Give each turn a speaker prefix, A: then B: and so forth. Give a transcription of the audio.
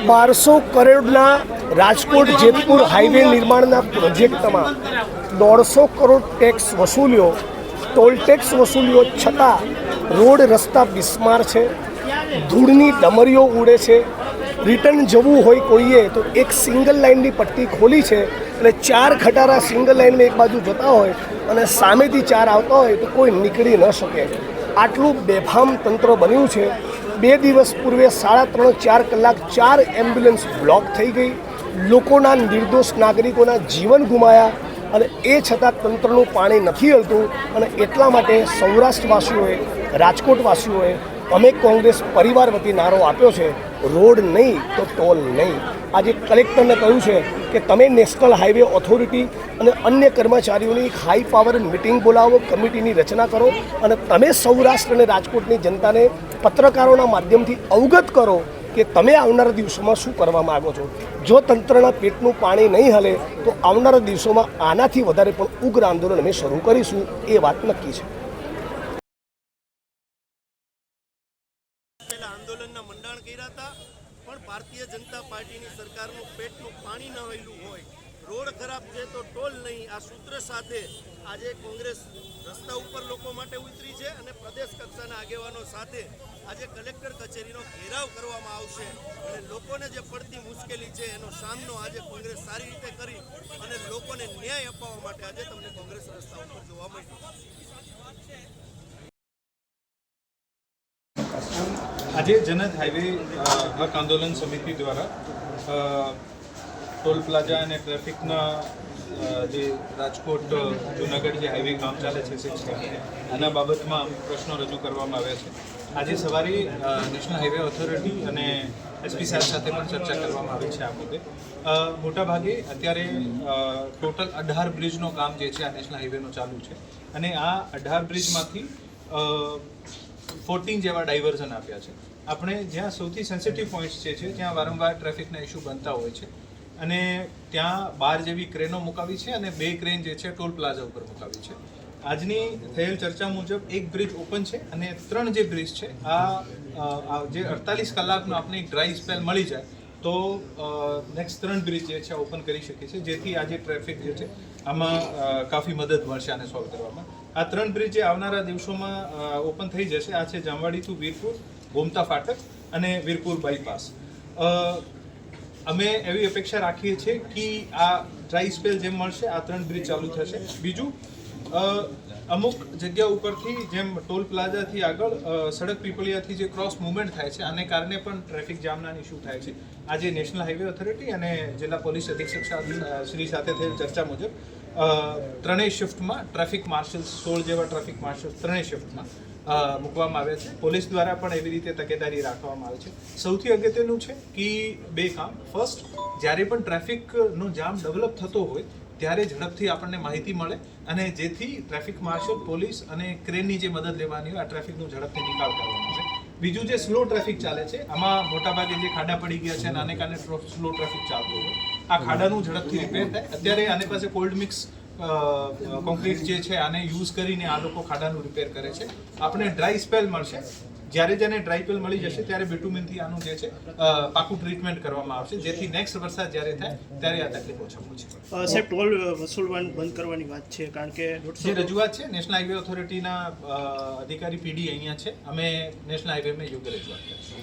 A: 1200 કરોડના રાજકોટ જેતપુર હાઈવે નિર્માણના પ્રોજેક્ટમાં 150 કરોડ ટેક્સ વસૂલ્યો, ટોલ ટેક્સ વસૂલ્યો છતાં રોડ રસ્તા બિસ્માર છે, ધૂળની ડમરીઓ ઉડે છે. રિટર્ન જવું હોય કોઈએ તો એક સિંગલ લાઇનની પટ્ટી ખોલી છે એટલે 4 ખટારા સિંગલ લાઇનમાં એક બાજુ જતા હોય અને સામેથી 4 આવતા હોય તો કોઈ નીકળી ન શકે. આટલું બેફામ તંત્ર બન્યું છે. 2 દિવસ પૂર્વે 3.5-4 કલાક 4 એમ્બ્યુલન્સ બ્લોક થઈ ગઈ, લોકોના નિર્દોષ નાગરિકોના જીવન ગુમાયા અને એ છતાં તંત્રનું પાણી નથી હલતું. અને એટલા માટે સૌરાષ્ટ્રવાસીઓએ, રાજકોટવાસીઓએ અમે કોંગ્રેસ પરિવાર વતી નારો આપ્યો છે, રોડ નહીં તો ટોલ નહીં. આજે કલેક્ટરને કહ્યું છે કે તમે નેશનલ હાઈવે ઓથોરિટી અને અન્ય કર્મચારીઓની હાઈ પાવર મિટિંગ બોલાવો, કમિટીની રચના કરો અને તમે સૌરાષ્ટ્ર અને રાજકોટની જનતાને પત્રકારોના માધ્યમથી અવગત કરો કે તમે આવનારા દિવસોમાં શું કરવા માગો છો. જો તંત્રના પેટનું પાણી નહીં હલે તો આવનારા દિવસોમાં આનાથી વધારે પણ ઉગ્ર આંદોલન અમે શરૂ કરીશું, એ વાત નક્કી છે.
B: આંદોલનના મંડાણ કર્યા હતા, પણ ભારતીય જનતા પાર્ટીની સરકારનું પેટનું પાણી ન હલ્યું હોય, રોડ ખરાબ છે તો ટોલ નહીં, આ સૂત્ર સાથે આજે કોંગ્રેસ રસ્તા ઉપર લોકો માટે ઉતરી છે અને પ્રદેશ કક્ષાના આગેવાનો સાથે આજે કલેક્ટર કચેરીનો ઘેરાવ કરવામાં આવશે અને લોકોને જે પડતી મુશ્કેલી છે એનો સામનો આજે કોંગ્રેસ સારી રીતે કરી અને લોકોને ન્યાય અપાવવા માટે આજે તમને કોંગ્રેસ રસ્તા ઉપર જોવા મળ્યું.
C: આજે જનત હાઈવે હક આંદોલન સમિતિ દ્વારા ટોલ પ્લાઝા અને ટ્રાફિકના જે રાજકોટ જૂનાગઢ જે હાઈવે કામ ચાલે છે 6 આના બાબતમાં પ્રશ્નો રજૂ કરવામાં આવ્યા છે. આજે સવારે નેશનલ હાઈવે ઓથોરિટી અને એસપી સાહેબ સાથે પણ ચર્ચા કરવામાં આવી છે આ મુદ્દે. મોટાભાગે અત્યારે ટોટલ 18 બ્રિજનું કામ જે છે આ નેશનલ હાઈવેનું ચાલુ છે અને આ 18 બ્રિજમાંથી 14 જેવા ડાયવર્ઝન આપ્યા છે. આપણે જ્યાં સૌથી સેન્સિટિવ પોઈન્ટ્સ જે છે ત્યાં વારંવાર ટ્રાફિકના ઇસ્યુ બનતા હોય છે અને ત્યાં 12 જેવી ક્રેનો મુકાવી છે અને 2 ક્રેન જે છે ટોલ પ્લાઝા ઉપર મુકાવી છે. આજની થયેલ ચર્ચા મુજબ એક બ્રિજ ઓપન છે અને 3 જે બ્રિજ છે આ જે 48 કલાકનો આપણે એક ડ્રાય સ્પેલ મળી જાય તો નેક્સ્ટ 3 બ્રિજ જે છે ઓપન કરી શકીએ છીએ, જેથી આજે ટ્રાફિક જે છે આમાં કાફી મદદ મળશે આને સોલ્વ કરવામાં. આ 3 બ્રિજ જે આવનારા દિવસોમાં ઓપન થઈ જશે. આ છે જામવાડી ટુ વીરપુર, ગોમતા ફાટક અને વીરપુર બાયપાસ. અમે એવી અપેક્ષા રાખીએ છીએ કે આ ડ્રાય સ્પેલ જેમ મળશે આ 3 બ્રિજ ચાલુ થશે. બીજું, અમુક જગ્યા ઉપરથી જેમ ટોલ પ્લાઝાથી આગળ સડક પીપળિયાથી જે ક્રોસ મુવમેન્ટ થાય છે આને કારણે પણ ટ્રાફિક જામના ઇસ્યુ થાય છે. આજે નેશનલ હાઈવે ઓથોરિટી અને જિલ્લા પોલીસ અધિક્ષક શ્રી સાથે થયેલ ચર્ચા મુજબ 3 શિફ્ટમાં ટ્રાફિક માર્શલ્સ 16 જેવા ટ્રાફિક માર્શલ્સ 3 શિફ્ટમાં મૂકવામાં આવ્યા છે. પોલીસ દ્વારા પણ એવી રીતે તકેદારી રાખવામાં આવે છે. સૌથી અગત્યનું છે કે 2 કામ. ફર્સ્ટ, જ્યારે પણ ટ્રાફિકનો જામ ડેવલપ થતો હોય ત્યારે ઝડપથી આપણને માહિતી મળે અને જેથી ટ્રાફિક માર્શલ, પોલીસ અને ક્રેનની જે મદદ લેવાની હોય આ ટ્રાફિકનું ઝડપથી નિકાલ કરવાનો છે. બીજું, જે સ્લો ટ્રાફિક ચાલે છે આમાં મોટાભાગે જે ખાડા પડી ગયા છે અને આને કારણે સ્લો ટ્રાફિક ચાલતો હોય આ ખાડાનું ઝડપથી રિપેર થાય. અત્યારે આની પાસે કોલ્ડ મિક્સ કોન્ક્રીટ જે છે આને યુઝ કરીને આ લોકો ખાડાનું રિપેર કરે છે. આપણે ડ્રાય સ્પેલ મળશે, જ્યારે ડ્રાય સ્પેલ મળી જશે ત્યારે બિટુમિનથી આનું જે છે પાકું ટ્રીટમેન્ટ કરવામાં આવશે, જેથી નેક્સ્ટ વરસાદ જ્યારે થાય ત્યારે આ તકલીફ ઓછા પહોંચે.
B: સાહેબ, ટોલ વસૂલવાનું બંધ કરવાની વાત છે, કારણ કે
C: જે રજૂઆત છે નેશનલ હાઈવે ઓથોરિટીના અધિકારી પીડી અહીંયા છે, અમે નેશનલ હાઈવેમાં યોગ્ય રજૂઆત કરીશું.